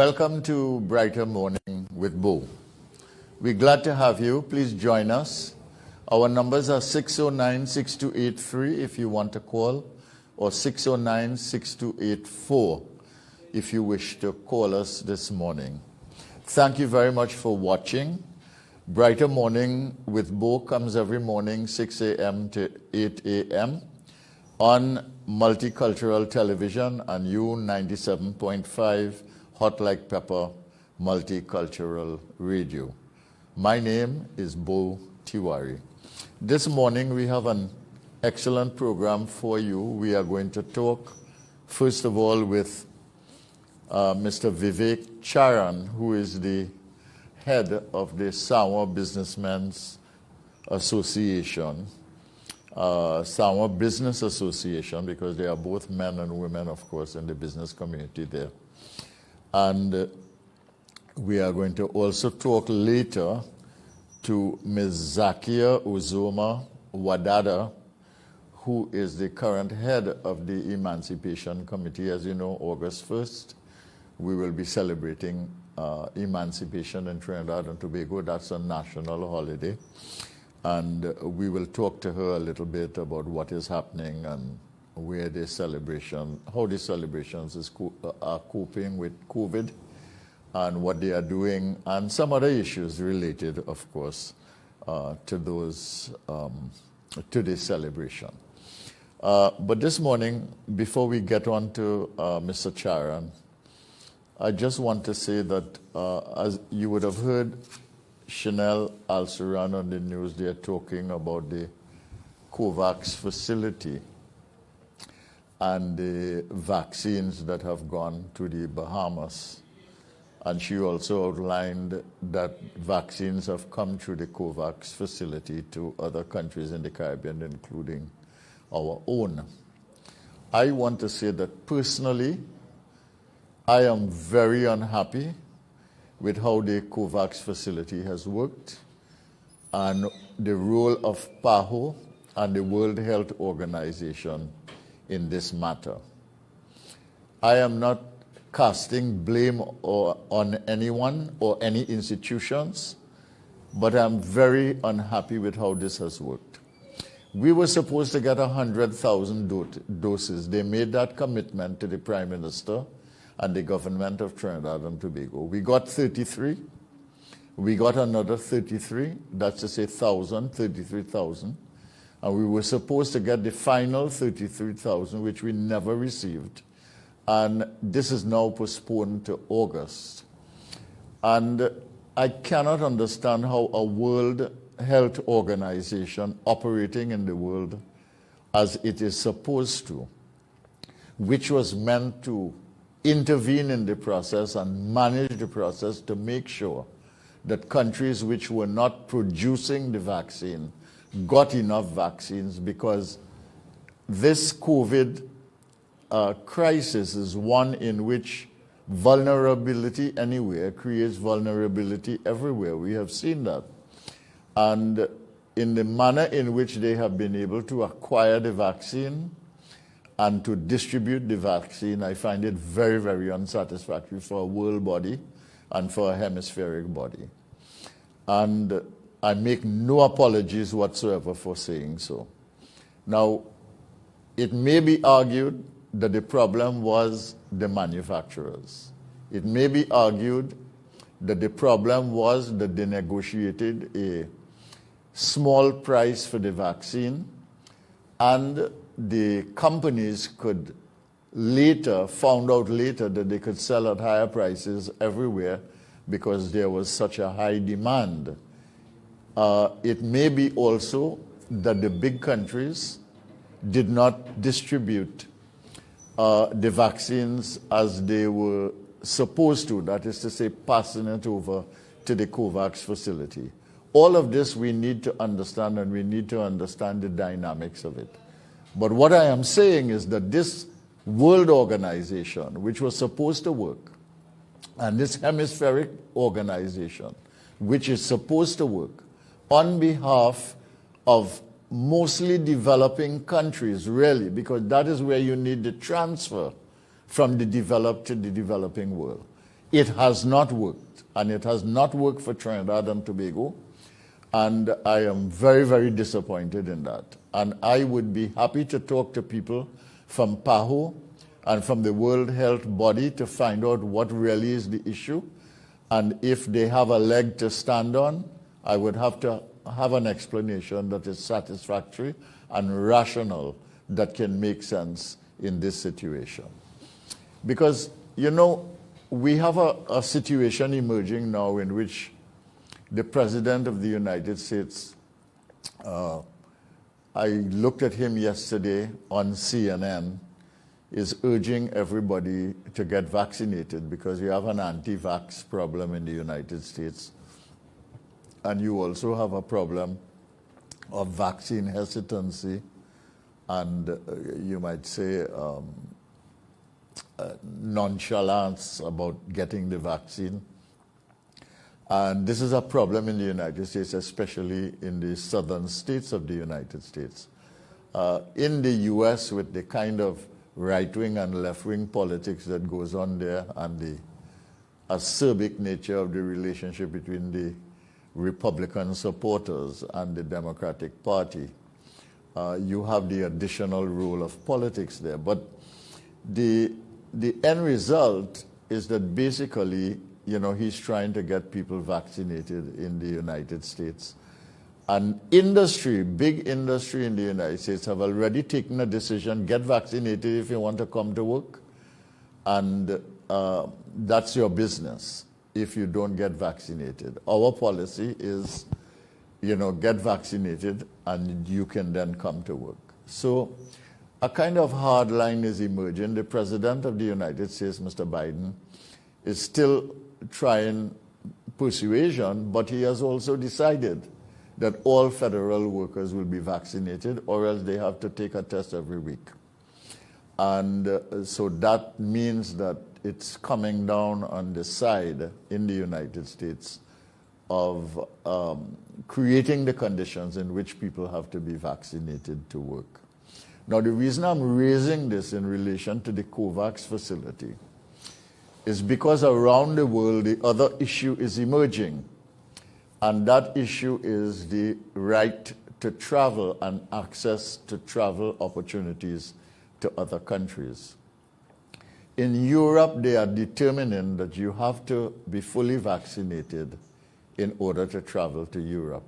Welcome to Brighter Morning with Bhoe. We're glad to have you. Please join us. Our numbers are 609-6283 if you want to call, or 609-6284 if you wish to call us this morning. Thank you very much for watching. Brighter Morning with Bhoe comes every morning 6 a.m. to 8 a.m. on MultiCultural Television and U97.5 Hot Like Pepper Multicultural Radio. My name is Bhoe Tiwari. This morning we have an excellent program for you. We are going to talk, first of all, with Mr. Vivek Charran, who is the head of the San Juan Business Association. San Juan Business Association, because they are both men and women, of course, in the business community there. And we are going to also talk later to Ms. Zakia Uzoma Wadada, who is the current head of the Emancipation Committee. As you know, August 1st, we will be celebrating emancipation in Trinidad and Tobago. That's a national holiday. And we will talk to her a little bit about what is happening and where the celebration, how the celebrations are coping with COVID and what they are doing, and some other issues related, of course, to those, to this celebration. But this morning, before we get on to Mr. Charran, I just want to say that, as you would have heard, Chanel Alceran on the news, they are talking about the COVAX facility and the vaccines that have gone to the Bahamas. And she also outlined that vaccines have come through the COVAX facility to other countries in the Caribbean, including our own. I want to say that personally, I am very unhappy with how the COVAX facility has worked and the role of PAHO and the World Health Organization in this matter. I am not casting blame on anyone or any institutions, but I'm very unhappy with how this has worked. We were supposed to get 100,000 doses. They made that commitment to the Prime Minister and the government of Trinidad and Tobago. We got 33. We got another 33. That's to say 33,000. And we were supposed to get the final 33,000, which we never received. And this is now postponed to August. And I cannot understand how a World Health Organization operating in the world as it is supposed to, which was meant to intervene in the process and manage the process to make sure that countries which were not producing the vaccine got enough vaccines, because this COVID crisis is one in which vulnerability anywhere creates vulnerability everywhere. We have seen that. And in the manner in which they have been able to acquire the vaccine and to distribute the vaccine, I find it very, very unsatisfactory for a world body and for a hemispheric body. And I make no apologies whatsoever for saying so. Now, it may be argued that the problem was the manufacturers. It may be argued that the problem was that they negotiated a small price for the vaccine, and the companies could found out later that they could sell at higher prices everywhere because there was such a high demand. It may be also that the big countries did not distribute the vaccines as they were supposed to, that is to say, passing it over to the COVAX facility. All of this we need to understand, and we need to understand the dynamics of it. But what I am saying is that this world organization, which was supposed to work, and this hemispheric organization, which is supposed to work on behalf of mostly developing countries, really, because that is where you need the transfer from the developed to the developing world. It has not worked, and it has not worked for Trinidad and Tobago, and I am very, very disappointed in that. And I would be happy to talk to people from PAHO and from the World Health Body to find out what really is the issue, and if they have a leg to stand on, I would have to have an explanation that is satisfactory and rational that can make sense in this situation. Because, you know, we have a situation emerging now in which the President of the United States, I looked at him yesterday on CNN, is urging everybody to get vaccinated because you have an anti-vax problem in the United States. And you also have a problem of vaccine hesitancy and you might say nonchalance about getting the vaccine. And this is a problem in the United States, especially in the southern states of the United States. In the US, with the kind of right-wing and left-wing politics that goes on there and the acerbic nature of the relationship between the Republican supporters and the Democratic Party, you have the additional role of politics there. But the end result is that basically, you know, he's trying to get people vaccinated in the United States. And industry, big industry in the United States have already taken a decision, get vaccinated if you want to come to work. And that's your business if you don't get vaccinated. Our policy is, you know, get vaccinated and you can then come to work. So a kind of hard line is emerging. The President of the United States, Mr. Biden, is still trying persuasion, but he has also decided that all federal workers will be vaccinated or else they have to take a test every week. And so that means that it's coming down on the side in the United States of creating the conditions in which people have to be vaccinated to work. Now, the reason I'm raising this in relation to the COVAX facility is because around the world, the other issue is emerging. And that issue is the right to travel and access to travel opportunities to other countries. In Europe, they are determining that you have to be fully vaccinated in order to travel to Europe.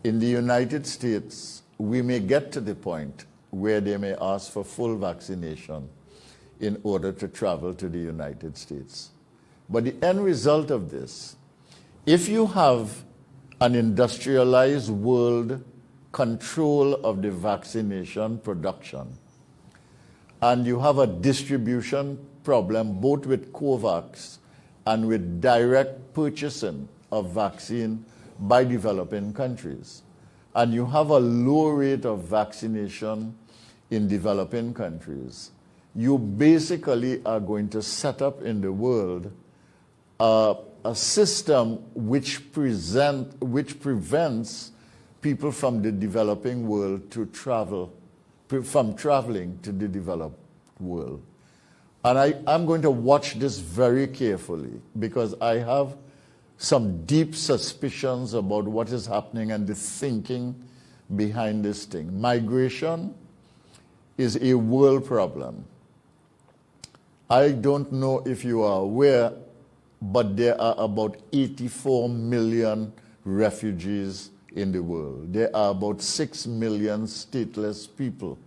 In the United States, we may get to the point where they may ask for full vaccination in order to travel to the United States. But the end result of this, if you have an industrialized world control of the vaccination production, and you have a distribution problem both with COVAX and with direct purchasing of vaccine by developing countries, and you have a low rate of vaccination in developing countries, you basically are going to set up in the world a system which prevents people from the developing world to from traveling to the developed world. And I'm going to watch this very carefully because I have some deep suspicions about what is happening and the thinking behind this thing. Migration is a world problem. I don't know if you are aware, but there are about 84 million refugees in the world. There are about 6 million stateless people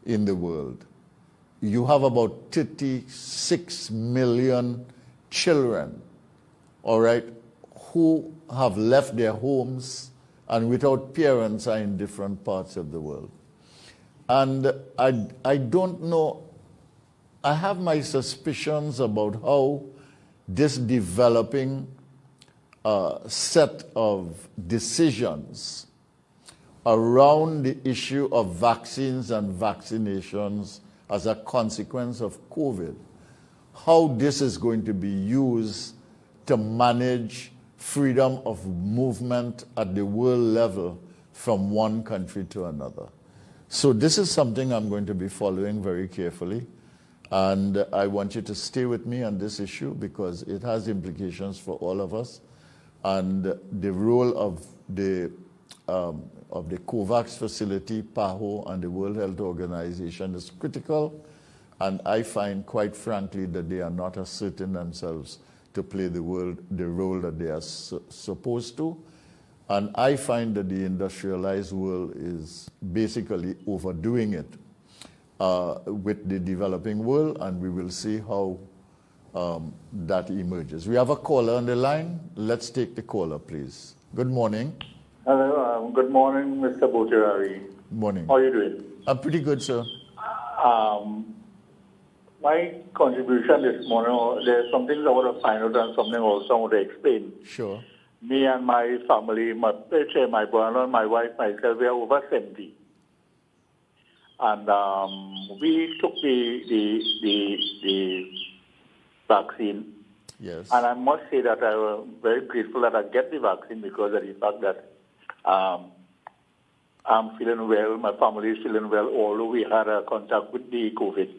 in the world. You have about 36 million children, all right, who have left their homes and without parents are in different parts of the world. And I don't know, I have my suspicions about how this developing set of decisions around the issue of vaccines and vaccinations as a consequence of COVID, how this is going to be used to manage freedom of movement at the world level from one country to another. So this is something I'm going to be following very carefully. And I want you to stay with me on this issue because it has implications for all of us. And the role of the COVAX facility, PAHO, and the World Health Organization is critical. And I find, quite frankly, that they are not asserting themselves to play the role that they are supposed to. And I find that the industrialized world is basically overdoing it with the developing world, and we will see how that emerges. We have a caller on the line. Let's take the caller, please. Good morning. Hello, good morning, Mr. Bhoe. Morning. How are you doing? I'm pretty good, sir. My contribution this morning, there's some things I want to find out and something also I want to explain. Sure. Me and my family, my brother, my wife, myself, we are over 70. And we took the vaccine. Yes. And I must say that I am very grateful that I get the vaccine because of the fact that I'm feeling well, my family is feeling well, although we had a contact with the COVID.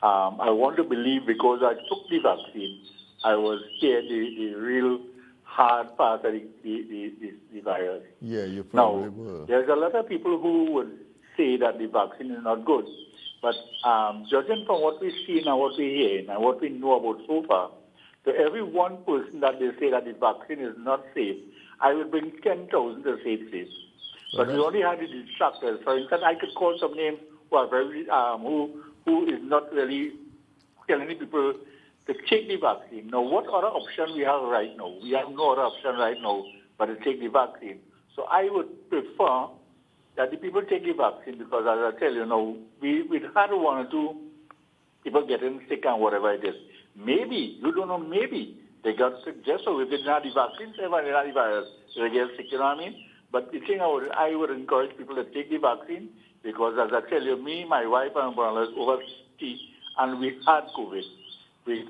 I want to believe because I took the vaccine, I was scared the real hard part of the virus. Yeah, you probably were. There's a lot of people who would say that the vaccine is not good. But judging from what we see and what we hear and what we know about so far, to every one person that they say that the vaccine is not safe, I would bring 10,000 to say it's safe. But we only had the detractors. For instance, I could call some names who are very who is not really telling people to take the vaccine. Now, what other option we have right now? We have no other option right now but to take the vaccine. So I would prefer that the people take the vaccine because, as I tell you now, we've had one or two people getting sick and whatever it is. Maybe, you don't know, maybe they got sick just so if they didn't have the vaccine, they didn't have the virus, they get sick, you know what I mean? But the thing I would encourage people to take the vaccine because, as I tell you, me, my wife, and my brother over 60, and we had COVID. We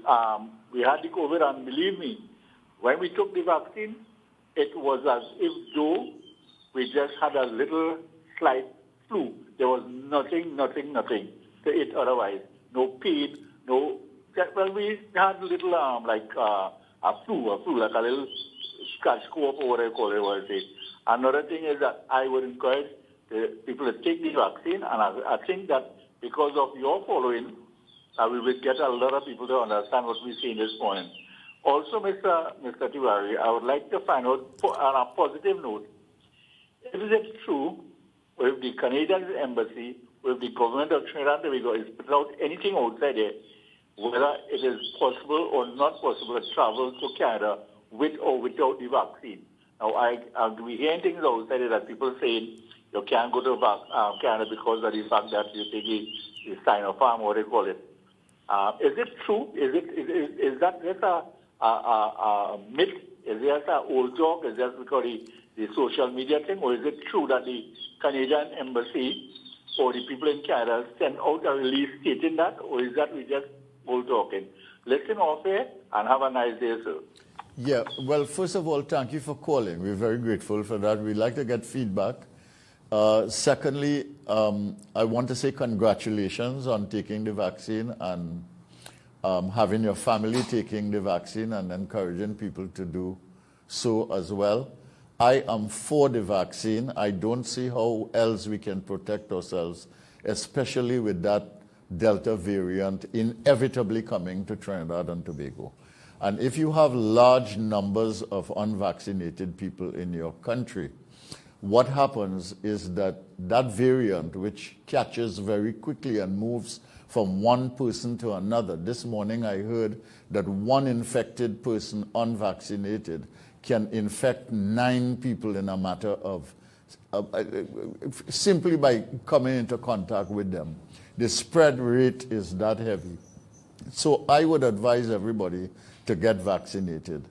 had the COVID, and believe me, when we took the vaccine, it was as if though we just had a little slight flu. There was nothing to it otherwise. No pain, no. Well, we had a little a flu, like a little scratch cough or whatever you call it. Another thing is that I would encourage the people to take the vaccine, and I think that because of your following, we will get a lot of people to understand what we're saying this morning. Also, Mr. Tiwari, I would like to find out, on a positive note, is it true with the Canadian Embassy, with the government of Trinidad and Tobago, is without anything outside there, whether it is possible or not possible to travel to Canada with or without the vaccine? Now, we hear things outside there that people saying you can't go to Canada because of the fact that you take the Sinopharm, what they call it. Is it true? Is that just a myth? Is it just an old talk? Is it just because the social media thing? Or is it true that the Canadian Embassy or the people in Canada send out a release stating that? Or is that we just old talking? Listen off here and have a nice day, sir. Yeah, well, first of all, thank you for calling. We're very grateful for that. We'd like to get feedback. Secondly, I want to say congratulations on taking the vaccine and having your family taking the vaccine and encouraging people to do so as well. I am for the vaccine. I don't see how else we can protect ourselves, especially with that Delta variant inevitably coming to Trinidad and Tobago. And if you have large numbers of unvaccinated people in your country, what happens is that that variant, which catches very quickly and moves from one person to another. This morning I heard that one infected person, unvaccinated, can infect 9 people in a matter of, simply by coming into contact with them. The spread rate is that heavy. So I would advise everybody to get vaccinated.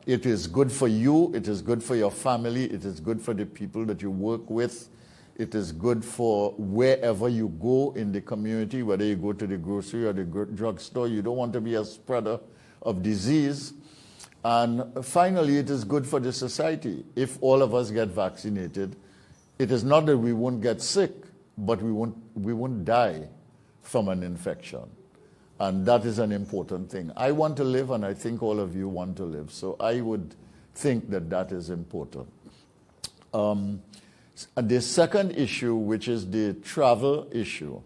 It is good for you, it is good for your family, it is good for the people that you work with, it is good for wherever you go in the community, whether you go to the grocery or the drugstore. You don't want to be a spreader of disease. And finally, it is good for the society. If all of us get vaccinated, it is not that we won't get sick, but we won't die from an infection. And that is an important thing. I want to live, and I think all of you want to live. So I would think that that is important. The second issue, which is the travel issue,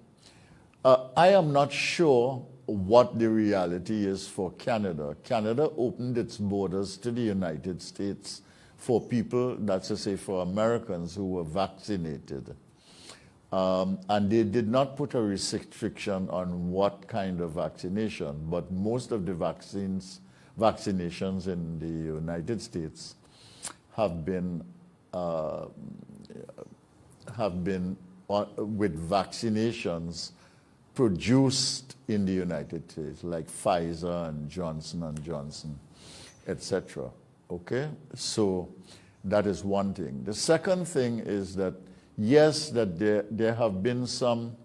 I am not sure what the reality is for Canada. Canada opened its borders to the United States for people, that's to say for Americans who were vaccinated. And they did not put a restriction on what kind of vaccination, but most of the vaccinations in the United States have been with vaccinations produced in the United States, like Pfizer and Johnson & Johnson, etc. Okay? So that is one thing. The second thing is that, yes, that there have been some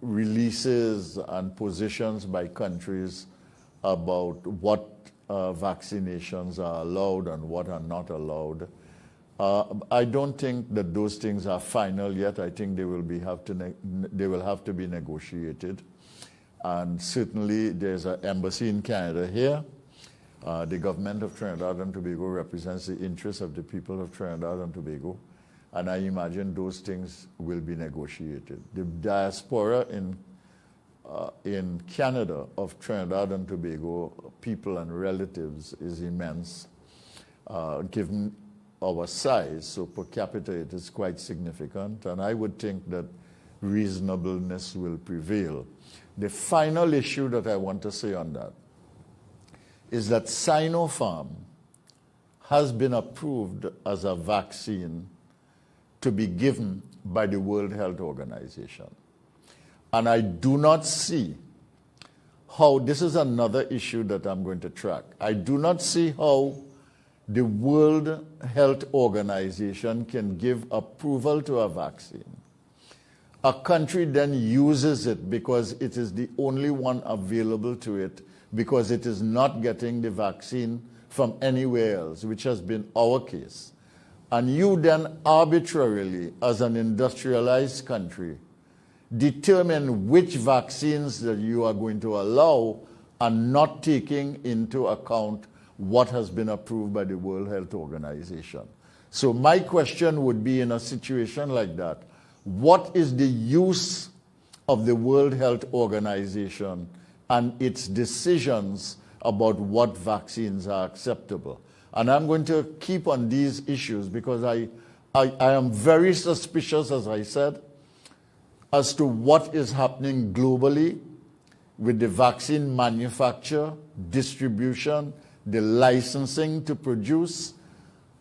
releases and positions by countries about what vaccinations are allowed and what are not allowed. I don't think that those things are final yet. I think they will have to be negotiated. And certainly there's an embassy in Canada here. The government of Trinidad and Tobago represents the interests of the people of Trinidad and Tobago. And I imagine those things will be negotiated. The diaspora in Canada of Trinidad and Tobago people and relatives is immense, given our size. So per capita it is quite significant, and I would think that reasonableness will prevail. The final issue that I want to say on that is that Sinopharm has been approved as a vaccine to be given by the World Health Organization. And I do not see how, this is another issue that I'm going to track. I do not see how the World Health Organization can give approval to a vaccine. A country then uses it because it is the only one available to it, because it is not getting the vaccine from anywhere else, which has been our case. And you then arbitrarily, as an industrialized country, determine which vaccines that you are going to allow and not taking into account what has been approved by the World Health Organization. So my question would be, in a situation like that, what is the use of the World Health Organization and its decisions about what vaccines are acceptable? And I'm going to keep on these issues because I am very suspicious, as I said, as to what is happening globally with the vaccine manufacture, distribution, the licensing to produce,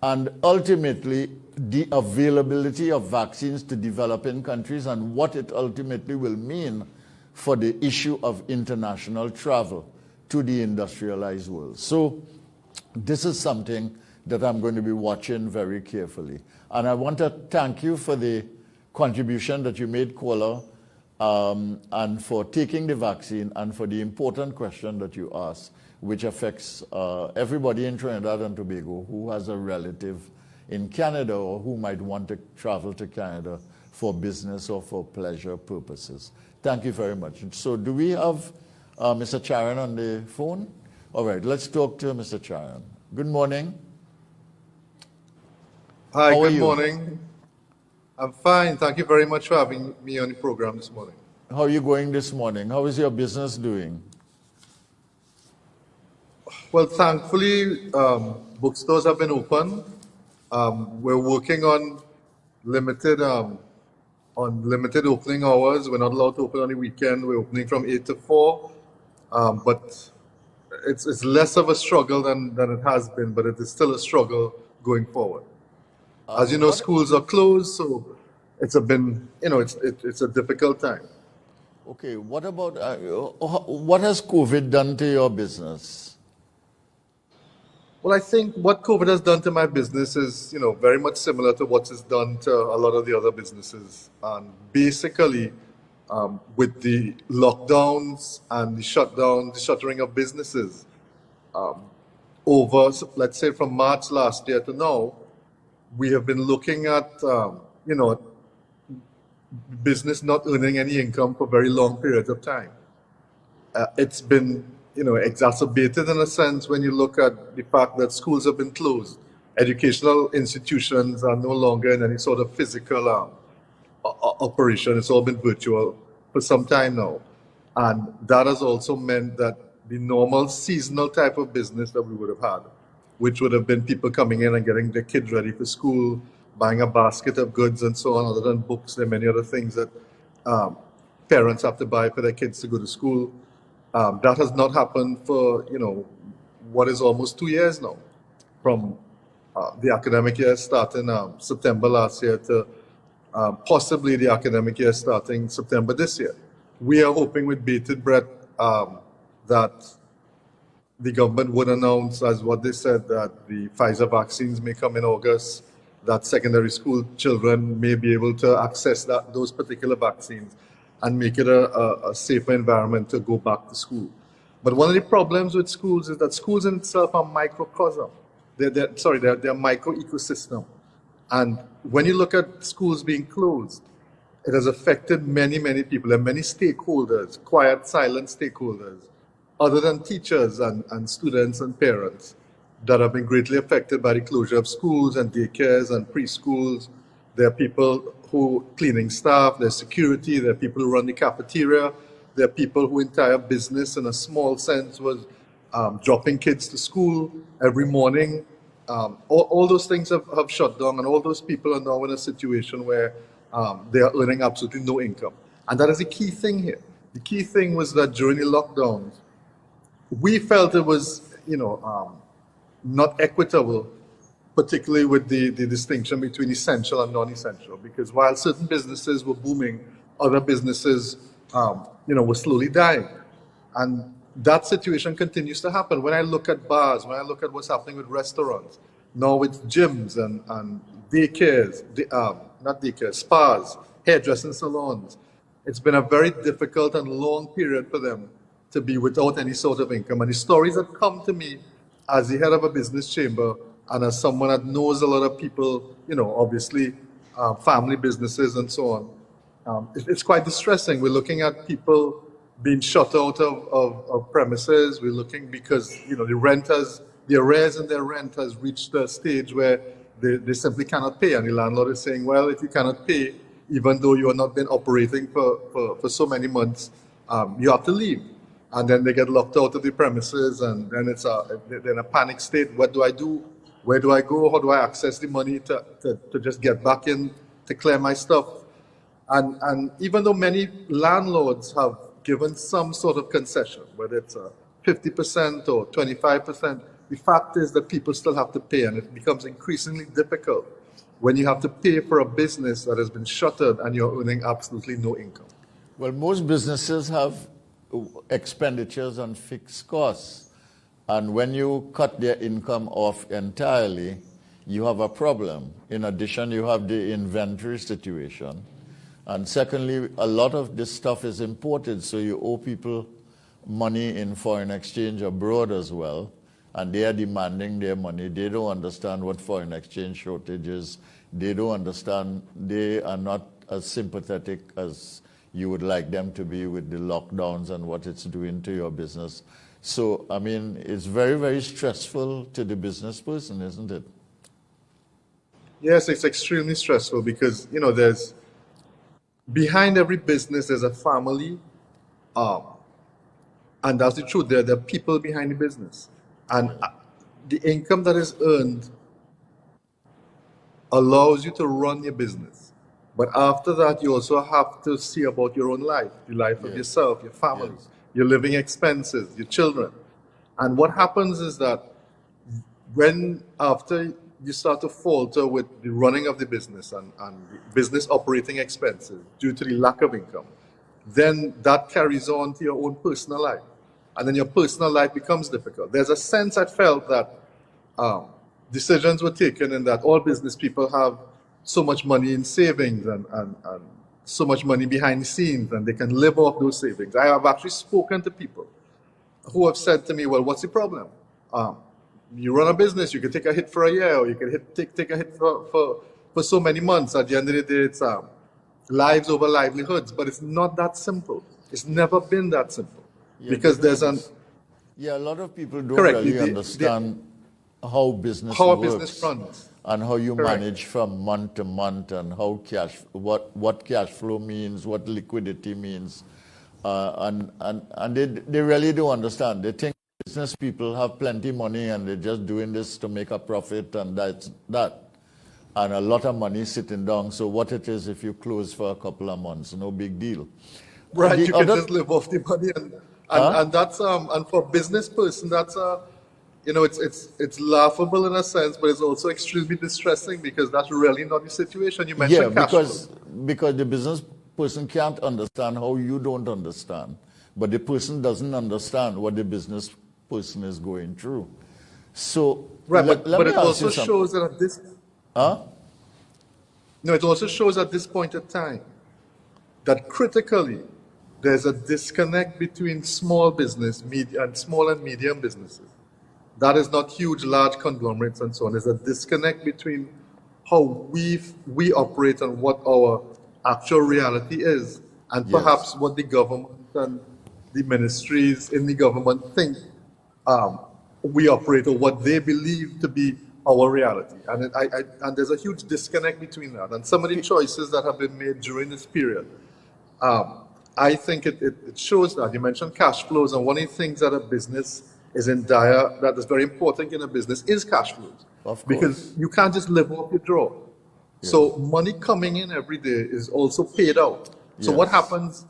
and ultimately the availability of vaccines to developing countries, and what it ultimately will mean for the issue of international travel to the industrialized world. So this is something that I'm going to be watching very carefully. And I want to thank you for the contribution that you made, caller, and for taking the vaccine, and for the important question that you asked, which affects everybody in Trinidad and Tobago who has a relative in Canada or who might want to travel to Canada for business or for pleasure purposes. Thank you very much. So do we have Mr. Charran on the phone? All right, let's talk to Mr. Charran. Good morning. Hi, good morning. I'm fine. Thank you very much for having me on the program this morning. How are you going this morning? How is your business doing? Well, thankfully, bookstores have been open. We're working on limited opening hours. We're not allowed to open on the weekend. We're opening from 8 to 4. But it's less of a struggle than it has been, but it is still a struggle going forward. As you know, schools are closed, so it's a difficult time. Okay, what about what has COVID done to your business? Well, I think what COVID has done to my business is, very much similar to what it's done to a lot of the other businesses. And basically, with the lockdowns and the shuttering of businesses, over, let's say, from March last year to now, we have been looking at, business not earning any income for very long periods of time. It's been, exacerbated in a sense when you look at the fact that schools have been closed. Educational institutions are no longer in any sort of physical operation. It's all been virtual for some time now. And that has also meant that the normal seasonal type of business that we would have had, which would have been people coming in and getting their kids ready for school, buying a basket of goods and so on, other than books, there are many other things that parents have to buy for their kids to go to school. That has not happened for, what is almost 2 years now, from the academic year starting September last year to possibly the academic year starting September this year. We are hoping with bated breath that the government would announce, as what they said, that the Pfizer vaccines may come in August, that secondary school children may be able to access those particular vaccines and make it a safer environment to go back to school. But one of the problems with schools is that schools in itself are microcosm. They're micro ecosystem. And when you look at schools being closed, it has affected many, many people and many stakeholders, quiet, silent stakeholders, other than teachers and students and parents, that have been greatly affected by the closure of schools and daycares and preschools. There are people who cleaning staff, there's security, there are people who run the cafeteria, there are people whose entire business in a small sense was dropping kids to school every morning. All those things have shut down, and all those people are now in a situation where they are earning absolutely no income. And that is the key thing here. The key thing was that during the lockdowns, we felt it was, not equitable, particularly with the distinction between essential and non-essential, because while certain businesses were booming, other businesses, were slowly dying. And that situation continues to happen. When I look at bars, when I look at what's happening with restaurants, now with gyms and daycares, not daycares, spas, hairdressing salons, it's been a very difficult and long period for them to be without any sort of income. And the stories that come to me as the head of a business chamber and as someone that knows a lot of people, obviously family businesses and so on, it's quite distressing. We're looking at people being shut out of premises. We're looking because, the arrears in their rent has reached a stage where they simply cannot pay. And the landlord is saying, well, if you cannot pay, even though you have not been operating for so many months, you have to leave. And then they get locked out of the premises, and then they're in a panic state. What do I do? Where do I go? How do I access the money to just get back in to clear my stuff? And even though many landlords have given some sort of concession, whether it's 50% or 25%, the fact is that people still have to pay, and it becomes increasingly difficult when you have to pay for a business that has been shuttered and you're earning absolutely no income. Well, most businesses have expenditures on fixed costs, and when you cut their income off entirely, you have a problem. In addition, you have the inventory situation, and secondly, a lot of this stuff is imported, so you owe people money in foreign exchange abroad as well, and they are demanding their money. They don't understand what foreign exchange shortage is. They don't understand. They are not as sympathetic as you would like them to be with the lockdowns and what it's doing to your business. So, it's very, very stressful to the business person, isn't it? Yes, it's extremely stressful because, there's, behind every business, there's a family. And that's the truth. There are people behind the business. And the income that is earned allows you to run your business. But after that, you also have to see about your own life, the life of yourself, your family, your living expenses, your children. And what happens is that after you start to falter with the running of the business and the business operating expenses due to the lack of income, then that carries on to your own personal life. And then your personal life becomes difficult. There's a sense I felt that decisions were taken and that all business people have so much money in savings and so much money behind the scenes, and they can live off those savings. I have actually spoken to people who have said to me, well, what's the problem? You run a business, you can take a hit for a year, or you can take a hit for so many months. At the end of the day, it's lives over livelihoods, but it's not that simple. It's never been that simple. Yeah, because there's a lot of people don't correct, really understand how business how a works business runs. and how you Correct. manage from month to month and how what cash flow means, what liquidity means. And they really don't understand. They think business people have plenty of money and they're just doing this to make a profit and that's that. And a lot of money sitting down. So what it is if you close for a couple of months, no big deal. Right, you can just live off the money, and that's and for a business person, that's it's laughable in a sense, but it's also extremely distressing because that's really not the situation. You mentioned cash flow. because the business person can't understand how you don't understand, but the person doesn't understand what the business person is going through. So right, but it also shows that at this it also shows at this point in time that critically there's a disconnect between small business, small and medium businesses. That is not huge, large conglomerates and so on. There's a disconnect between how we operate and what our actual reality is, and perhaps what the government and the ministries in the government think we operate, or what they believe to be our reality. And there's a huge disconnect between that. And some of the choices that have been made during this period, I think it shows that. You mentioned cash flows, and one of the things that a business is in dire, that is very important in a business, is cash flows. Of course. Because you can't just live off your draw. Yes. So money coming in every day is also paid out. So what happens,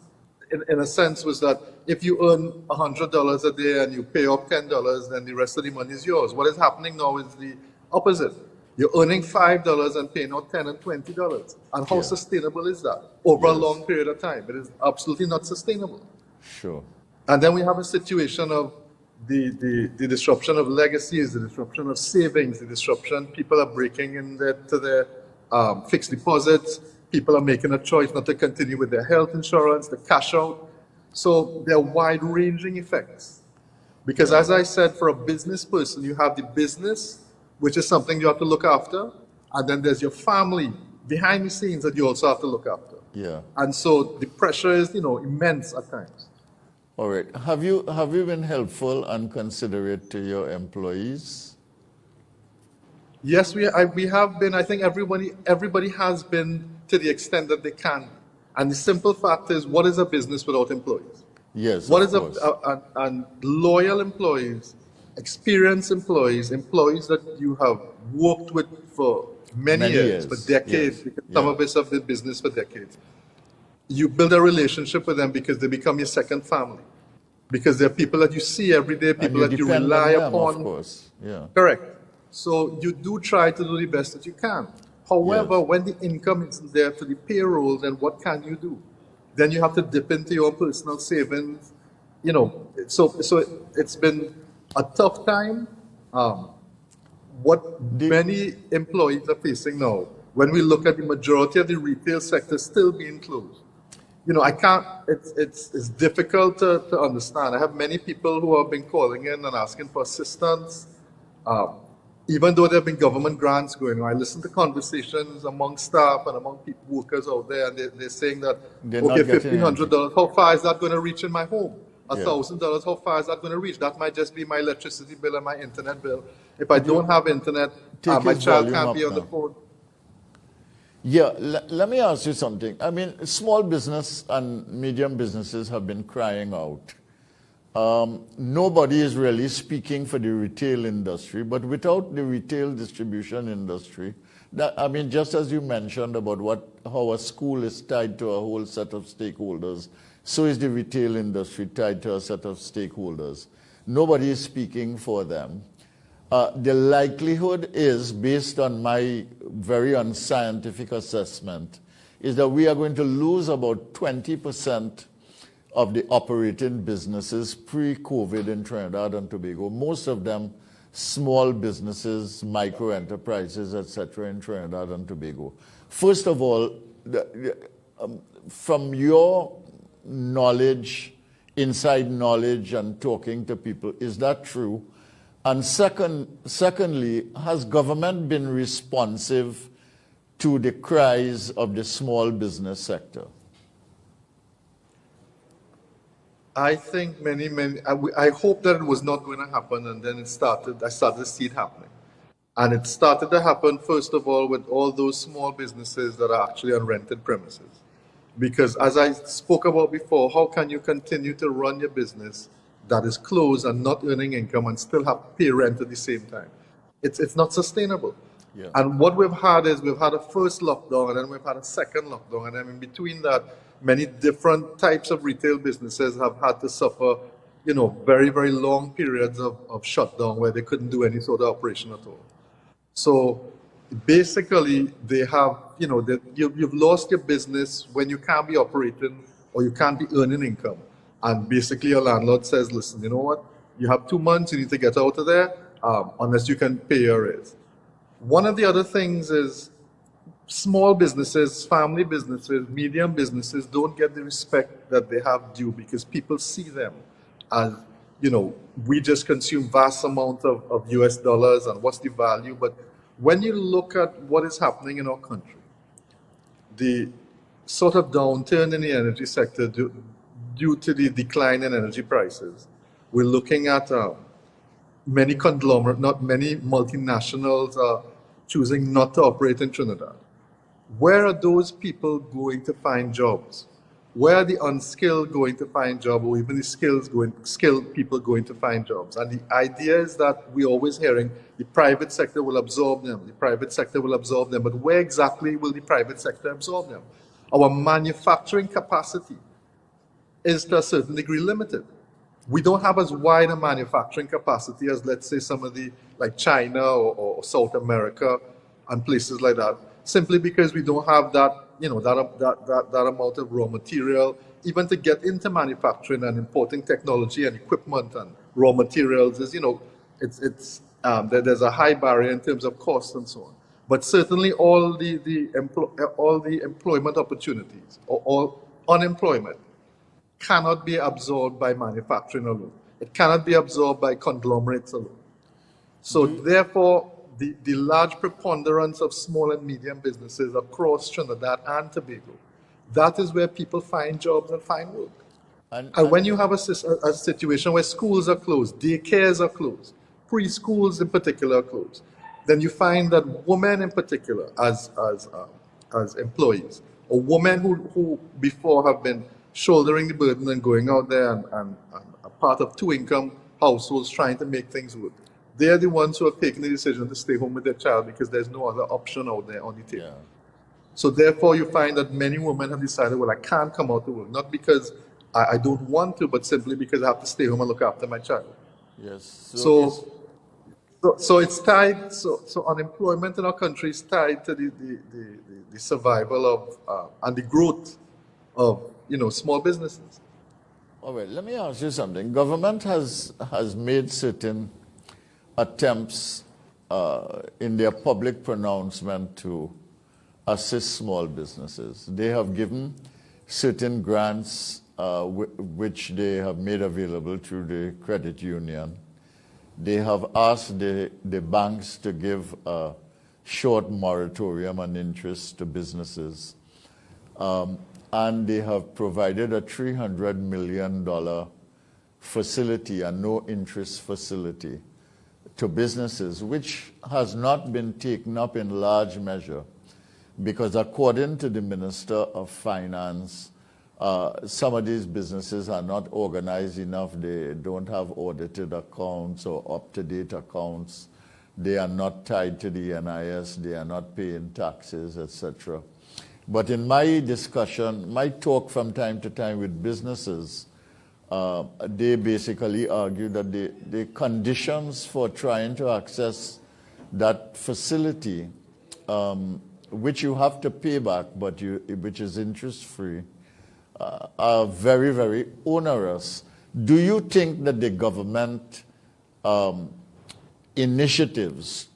in a sense, was that if you earn $100 a day and you pay off $10, then the rest of the money is yours. What is happening now is the opposite. You're earning $5 and paying out $10 and $20. And how sustainable is that over a long period of time? It is absolutely not sustainable. Sure. And then we have a situation of the disruption of legacies, the disruption of savings, the disruption. People are breaking into their fixed deposits. People are making a choice not to continue with their health insurance, to cash out. So there are wide-ranging effects. Because as I said, for a business person, you have the business, which is something you have to look after, and then there's your family behind the scenes that you also have to look after. Yeah. And so the pressure is, immense at times. All right. Have you been helpful and considerate to your employees? Yes, we have been. I think everybody has been to the extent that they can. And the simple fact is, what is a business without employees? Yes. What is and loyal employees, experienced employees that you have worked with for many years, for decades, because some of us have been in business for decades. You build a relationship with them because they become your second family. Because they're people that you see every day, people that you rely upon. Of course. Yeah. Correct. So you do try to do the best that you can. However, when the income isn't there for the payroll, then what can you do? Then you have to dip into your personal savings. So it's been a tough time. What many employees are facing now, when we look at the majority of the retail sector still being closed, it's difficult to understand. I have many people who have been calling in and asking for assistance, even though there have been government grants going on. I listen to conversations among staff and among workers out there, and they're saying that, okay, $1,500, how far is that going to reach in my home? $1,000, how far is that going to reach? That might just be my electricity bill and my internet bill. If I don't have internet, my child can't be on the phone. Yeah, let me ask you something. I mean, small business and medium businesses have been crying out. Nobody is really speaking for the retail industry, but without the retail distribution industry, just as you mentioned about how a school is tied to a whole set of stakeholders, so is the retail industry tied to a set of stakeholders. Nobody is speaking for them. The likelihood is, based on my very unscientific assessment, is that we are going to lose about 20% of the operating businesses pre-COVID in Trinidad and Tobago. Most of them small businesses, micro enterprises, etc. in Trinidad and Tobago. First of all, from your knowledge, inside knowledge and talking to people, is that true? And secondly, has government been responsive to the cries of the small business sector? I think I hope that it was not going to happen, and then I started to see it happening. And it started to happen, first of all, with all those small businesses that are actually on rented premises. Because as I spoke about before, how can you continue to run your business that is closed and not earning income and still have to pay rent at the same time? It's not sustainable. Yeah. And what we've had is we've had a first lockdown, and then we've had a second lockdown, and then in between that, many different types of retail businesses have had to suffer, very, very long periods of shutdown where they couldn't do any sort of operation at all. So basically, they have, you've lost your business when you can't be operating or you can't be earning income. And basically, your landlord says, listen, you know what? You have 2 months, you need to get out of there unless you can pay your raise. One of the other things is small businesses, family businesses, medium businesses don't get the respect that they have due because people see them as, we just consume vast amounts of US dollars and what's the value. But when you look at what is happening in our country, the sort of downturn in the energy sector due to the decline in energy prices, we're looking at many multinationals are choosing not to operate in Trinidad. Where are those people going to find jobs? Where are the unskilled going to find jobs, or even the skilled people going to find jobs? And the idea is that we're always hearing the private sector will absorb them, the private sector will absorb them. But where exactly will the private sector absorb them? Our manufacturing capacity is to a certain degree limited. We don't have as wide a manufacturing capacity as, let's say, some of the, like China or South America and places like that, simply because we don't have that, that amount of raw material, even to get into manufacturing and importing technology and equipment and raw materials is, there's a high barrier in terms of cost and so on. But certainly all the employment opportunities or all unemployment cannot be absorbed by manufacturing alone. It cannot be absorbed by conglomerates alone. So therefore, the large preponderance of small and medium businesses across Trinidad and Tobago, that is where people find jobs and find work. And when you have a situation where schools are closed, daycares are closed, preschools in particular are closed, then you find that women in particular as employees, or women who before have been shouldering the burden and going out there and a part of two-income households trying to make things work, they're the ones who have taken the decision to stay home with their child because there's no other option out there on the table. Yeah. So therefore, you find that many women have decided, well, I can't come out to work, not because I don't want to, but simply because I have to stay home and look after my child. Yes. So it's tied. So unemployment in our country is tied to the survival of and the growth of small businesses. All right. Let me ask you something. Government has made certain attempts in their public pronouncement to assist small businesses. They have given certain grants which they have made available through the credit union. They have asked the banks to give a short moratorium on interest to businesses. And they have provided a $300 million facility, a no-interest facility, to businesses, which has not been taken up in large measure because according to the Minister of Finance, some of these businesses are not organized enough. They don't have audited accounts or up-to-date accounts. They are not tied to the NIS. They are not paying taxes, etc. But in my discussion, my talk from time to time with businesses, they basically argue that the conditions for trying to access that facility, which you have to pay back, but which is interest-free, are very, very onerous. Do you think that the government initiatives,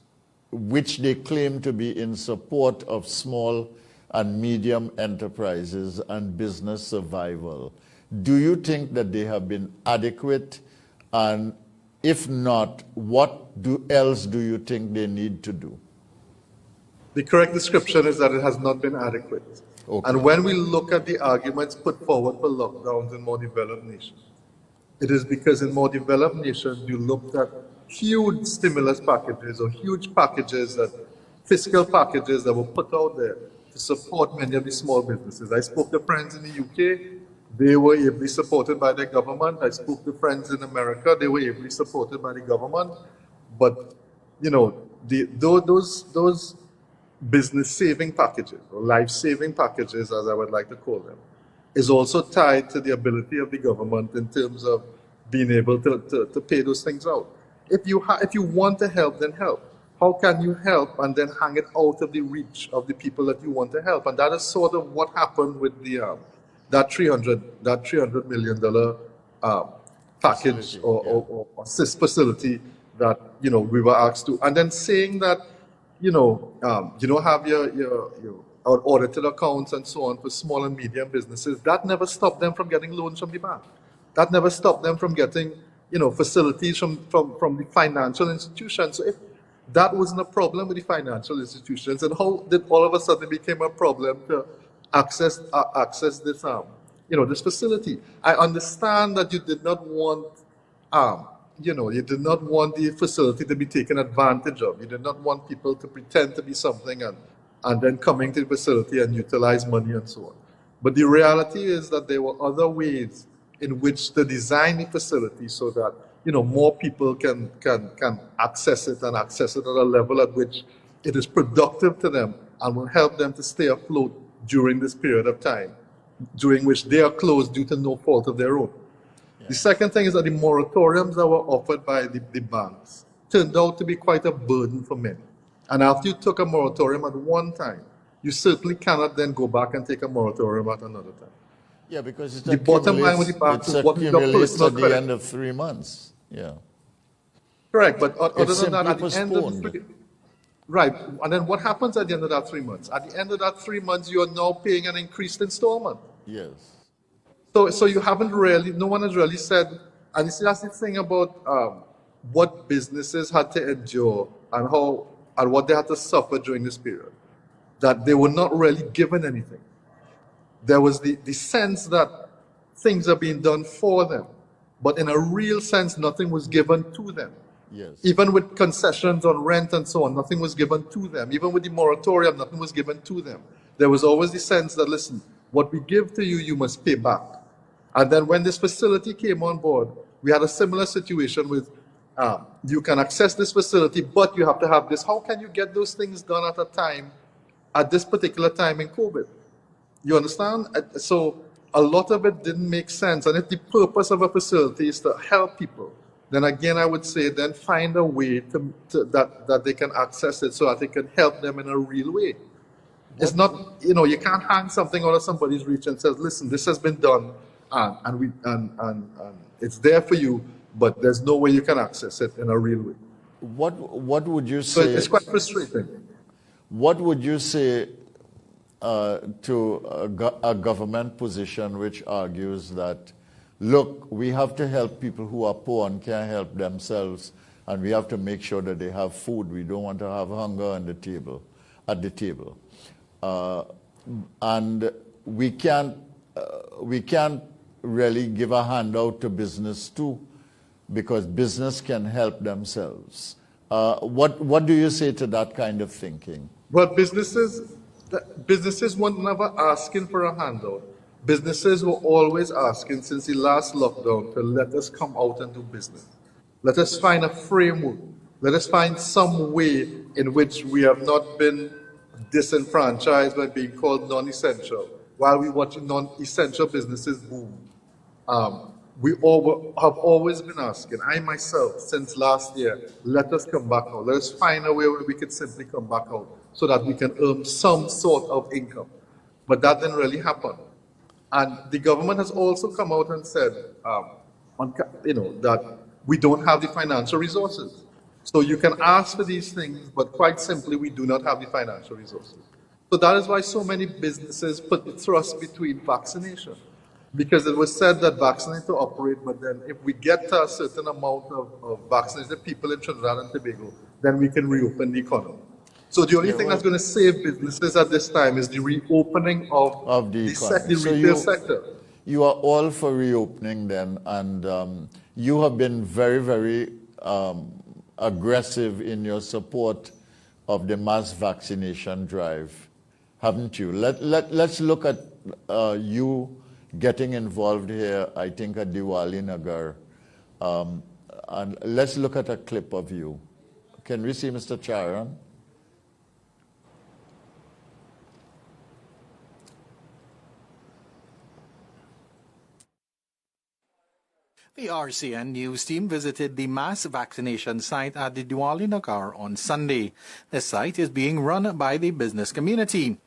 which they claim to be in support of small and medium enterprises and business survival, do you think that they have been adequate? And if not, what else do you think they need to do? The correct description is that it has not been adequate. Okay. And when we look at the arguments put forward for lockdowns in more developed nations, it is because in more developed nations, you looked at huge stimulus packages or huge packages, fiscal packages that were put out there to support many of the small businesses. I spoke to friends in the UK, they were ably supported by their government. I spoke to friends in America, they were ably supported by the government. But, those business saving packages or life saving packages, as I would like to call them, is also tied to the ability of the government in terms of being able to pay those things out. If you want to help, then help. How can you help and then hang it out of the reach of the people that you want to help? And that is sort of what happened with the that $300 million package or assist facility that we were asked to, and then saying that you don't have your audited accounts and so on for small and medium businesses. That never stopped them from getting loans from the bank. That never stopped them from getting facilities from the financial institutions. So if that wasn't a problem with the financial institutions, and how did all of a sudden it became a problem to access this this facility? I understand that you did not want you did not want the facility to be taken advantage of. You did not want people to pretend to be something and then coming to the facility and utilize money and so on. But the reality is that there were other ways in which to design the facility so that more people can access it and access it at a level at which it is productive to them and will help them to stay afloat during this period of time, during which they are closed due to no fault of their own. Yeah. The second thing is that the moratoriums that were offered by the banks turned out to be quite a burden for many. And after you took a moratorium at one time, you certainly cannot then go back and take a moratorium at another time. Yeah, because the bottom line with the banks is what your personal at the end of 3 months. Yeah. Correct, but other it's than that, at the end of postponed. right, and then what happens at the end of that 3 months? At the end of that 3 months, you are now paying an increased installment. Yes. So you haven't really, no one has really said, and you see that's the thing about what businesses had to endure and what they had to suffer during this period, that they were not really given anything. There was the sense that things are being done for them, but in a real sense, nothing was given to them. Yes. Even with concessions on rent and so on, nothing was given to them. Even with the moratorium, nothing was given to them. There was always the sense that, listen, what we give to you, you must pay back. And then when this facility came on board, we had a similar situation with you can access this facility, but you have to have this. How can you get those things done at this particular time in COVID? You understand? So a lot of it didn't make sense. And if the purpose of a facility is to help people, then again, I would say then find a way that they can access it so that it can help them in a real way. It's not, you can't hang something out of somebody's reach and says, listen, this has been done and it's there for you, but there's no way you can access it in a real way. What would you say? So it's quite frustrating. What would you say to a government position which argues that, look, we have to help people who are poor and can't help themselves, and we have to make sure that they have food. We don't want to have hunger at the table. And we can't really give a handout to business too, because business can help themselves. What do you say to that kind of thinking? Well, businesses were never asking for a handout. Businesses were always asking since the last lockdown to let us come out and do business. Let us find a framework. Let us find some way in which we have not been disenfranchised by being called non-essential while we watch non-essential businesses boom. We have always been asking, I myself, since last year, let us come back out. Let us find a way where we can simply come back out so that we can earn some sort of income. But that didn't really happen. And the government has also come out and said, that we don't have the financial resources. So you can ask for these things, but quite simply, we do not have the financial resources. So that is why so many businesses put the thrust between vaccination. Because it was said that vaccinate to operate, but then if we get to a certain amount of vaccinated people in Trinidad and Tobago, then we can reopen the economy. So the only thing that's going to save businesses at this time is the reopening of the economy. the retail sector. You are all for reopening then, and you have been very, very aggressive in your support of the mass vaccination drive, haven't you? Let's look at you getting involved here, I think, at Diwali Nagar. And let's look at a clip of you. Can we see Mr. Charran? The RCN news team visited the mass vaccination site at the Diwali Nagar on Sunday. The site is being run by the business community.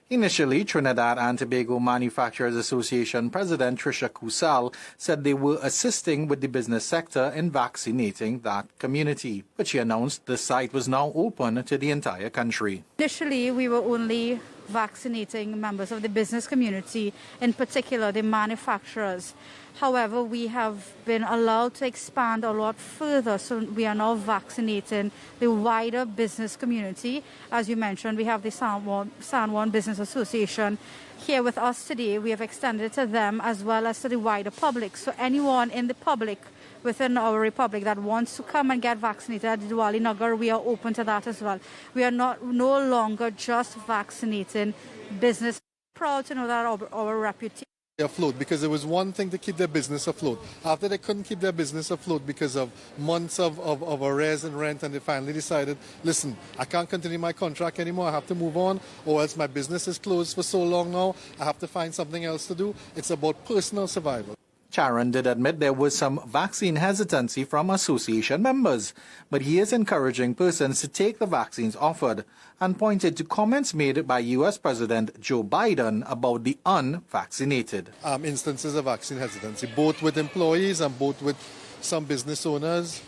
Initially, Trinidad and Tobago Manufacturers Association President Trisha Kusal said they were assisting with the business sector in vaccinating that community. But she announced the site was now open to the entire country. Initially, we were only vaccinating members of the business community, in particular the manufacturers. However, we have been allowed to expand a lot further, so we are now vaccinating the wider business community. As you mentioned, we have the San Juan Business Association here with us today. We have extended it to them as well as to the wider public. So anyone in the public within our republic that wants to come and get vaccinated at Diwali Nagar, we are open to that as well. We are no longer just vaccinating business. Proud to know that our reputation afloat, because it was one thing to keep their business afloat. After they couldn't keep their business afloat because of months of arrears and rent, and they finally decided, listen, I can't continue my contract anymore, I have to move on, or else my business is closed for so long now, I have to find something else to do. It's about personal survival. Charran did admit there was some vaccine hesitancy from association members, but he is encouraging persons to take the vaccines offered and pointed to comments made by U.S. President Joe Biden about the unvaccinated. Instances of vaccine hesitancy, both with employees and both with some business owners.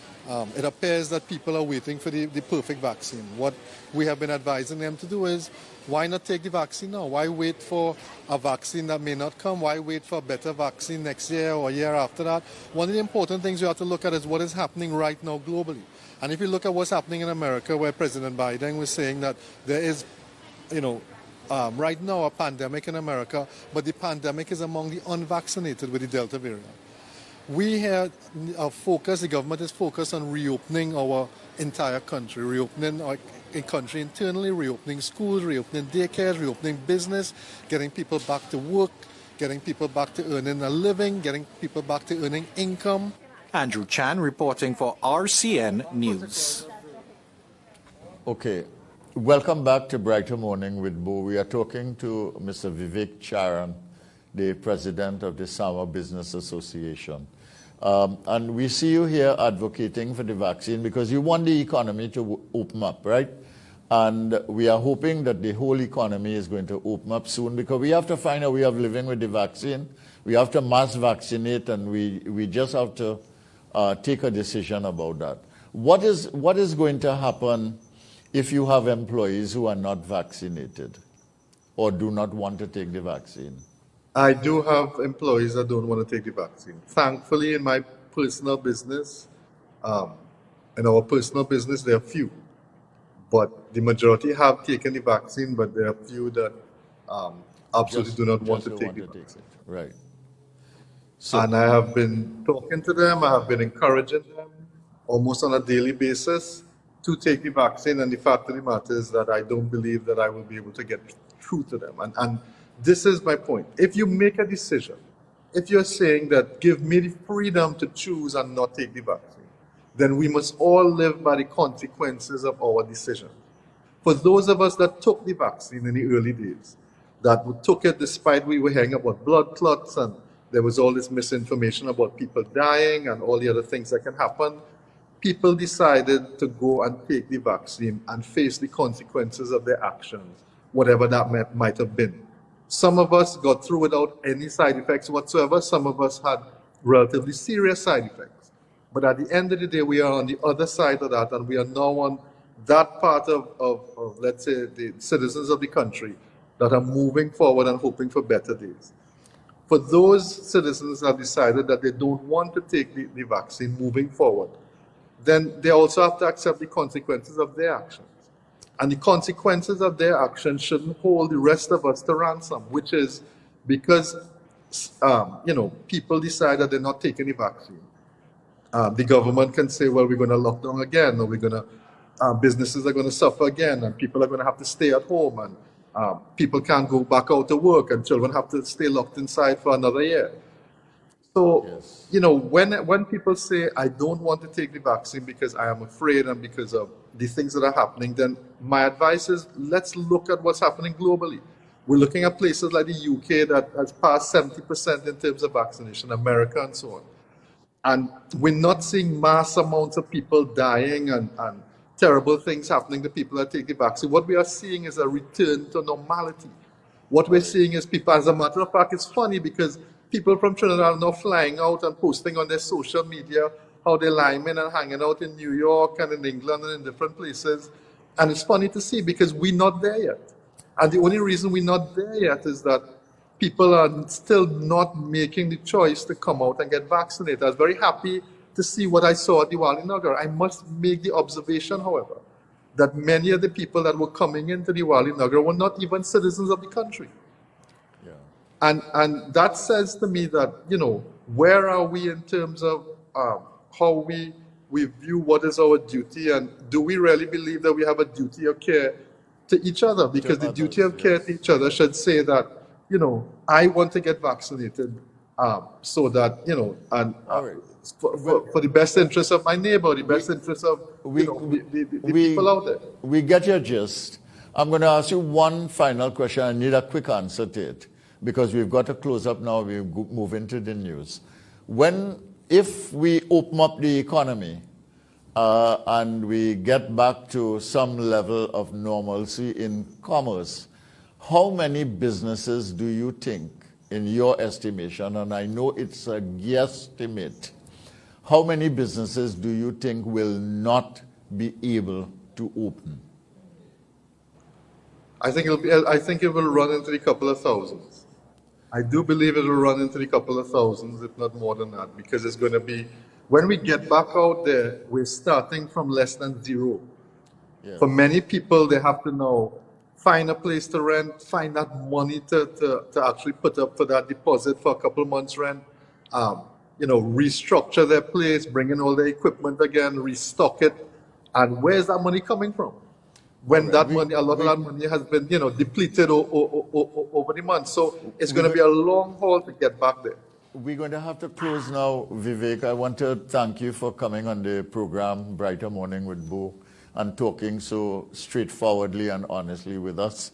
It appears that people are waiting for the perfect vaccine. What we have been advising them to do is, why not take the vaccine now? Why wait for a vaccine that may not come? Why wait for a better vaccine next year or a year after that? One of the important things you have to look at is what is happening right now globally. And if you look at what's happening in America, where President Biden was saying that there is, right now a pandemic in America, but the pandemic is among the unvaccinated with the Delta variant. We had a focus, the government is focused on reopening our entire country, reopening our country internally, reopening schools, reopening daycares, reopening business, getting people back to work, getting people back to earning a living, getting people back to earning income. Andrew Chan reporting for RCN News. Okay, welcome back to Brighter Morning with Bhoe. We are talking to Mr. Vivek Charran, the president of the San Juan Business Association. And we see you here advocating for the vaccine because you want the economy to open up, right? And we are hoping that the whole economy is going to open up soon because we have to find a way of living with the vaccine. We have to mass vaccinate, and we just have to take a decision about that. What is going to happen if you have employees who are not vaccinated or do not want to take the vaccine? I do have employees that don't want to take the vaccine. Thankfully, in my personal business, there are few. But the majority have taken the vaccine, but there are few that absolutely do not want to take the vaccine. Right. So, and I have been talking to them, I have been encouraging them almost on a daily basis to take the vaccine. And the fact of the matter is that I don't believe that I will be able to get through to them. And this is my point. If you make a decision, if you're saying that give me the freedom to choose and not take the vaccine, then we must all live by the consequences of our decision. For those of us that took the vaccine in the early days, that took it despite we were hearing about blood clots and there was all this misinformation about people dying and all the other things that can happen, people decided to go and take the vaccine and face the consequences of their actions, whatever that might have been. Some of us got through without any side effects whatsoever. Some of us had relatively serious side effects. But at the end of the day, we are on the other side of that, and we are now on that part of let's say, the citizens of the country that are moving forward and hoping for better days. For those citizens that have decided that they don't want to take the vaccine moving forward, then they also have to accept the consequences of their actions. And the consequences of their actions shouldn't hold the rest of us to ransom, which is because, people decide that they're not taking the vaccine. The government can say, well, we're going to lock down again, or businesses are going to suffer again, and people are going to have to stay at home, and people can't go back out to work, and children have to stay locked inside for another year. So, Yes. When people say, I don't want to take the vaccine because I am afraid and because of the things that are happening, then my advice is, let's look at what's happening globally. We're looking at places like the UK that has passed 70% in terms of vaccination, America and so on. And we're not seeing mass amounts of people dying and terrible things happening to people that take the vaccine. What we are seeing is a return to normality. What we're seeing is people, as a matter of fact, it's funny because people from Trinidad are now flying out and posting on their social media how they're lying in and hanging out in New York and in England and in different places. And it's funny to see because we're not there yet. And the only reason we're not there yet is that people are still not making the choice to come out and get vaccinated. I was very happy to see what I saw at Diwali Nagar. I must make the observation, however, that many of the people that were coming into Diwali Nagar were not even citizens of the country. Yeah. And that says to me that, where are we in terms of how we view what is our duty, and do we really believe that we have a duty of care to each other? Because the duty of care to each other should say that, I want to get vaccinated so that, for the best interest of my neighbor, the best interest of the people out there. We get your gist. I'm going to ask you one final question. I need a quick answer to it because we've got to close up now. We move into the news. If we open up the economy and we get back to some level of normalcy in commerce, how many businesses do you think, in your estimation, and I know it's a guesstimate, how many businesses do you think will not be able to open? I think it will run into a couple of thousands. I do believe it will run into a couple of thousands, if not more than that, because it's going to be, when we get back out there, we're starting from less than zero. Yeah. For many people, they have to now find a place to rent, find that money to actually put up for that deposit for a couple of months' rent, restructure their place, bring in all their equipment again, restock it. And where's that money coming from? When a lot of that money has been, depleted over the months. So it's going to be a long haul to get back there. We're going to have to close now, Vivek. I want to thank you for coming on the program, Brighter Morning with Bhoe, and talking so straightforwardly and honestly with us.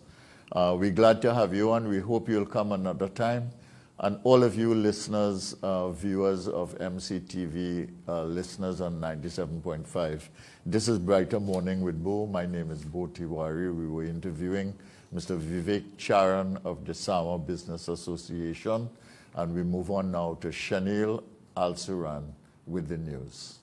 We're glad to have you on. We hope you'll come another time. And all of you listeners, viewers of MCTV, listeners on 97.5. This is Brighter Morning with Bhoe. My name is Bhoe Tiwari. We were interviewing Mr. Vivek Charran of the San Juan Business Association. And we move on now to Chanel Al-Suran with the news.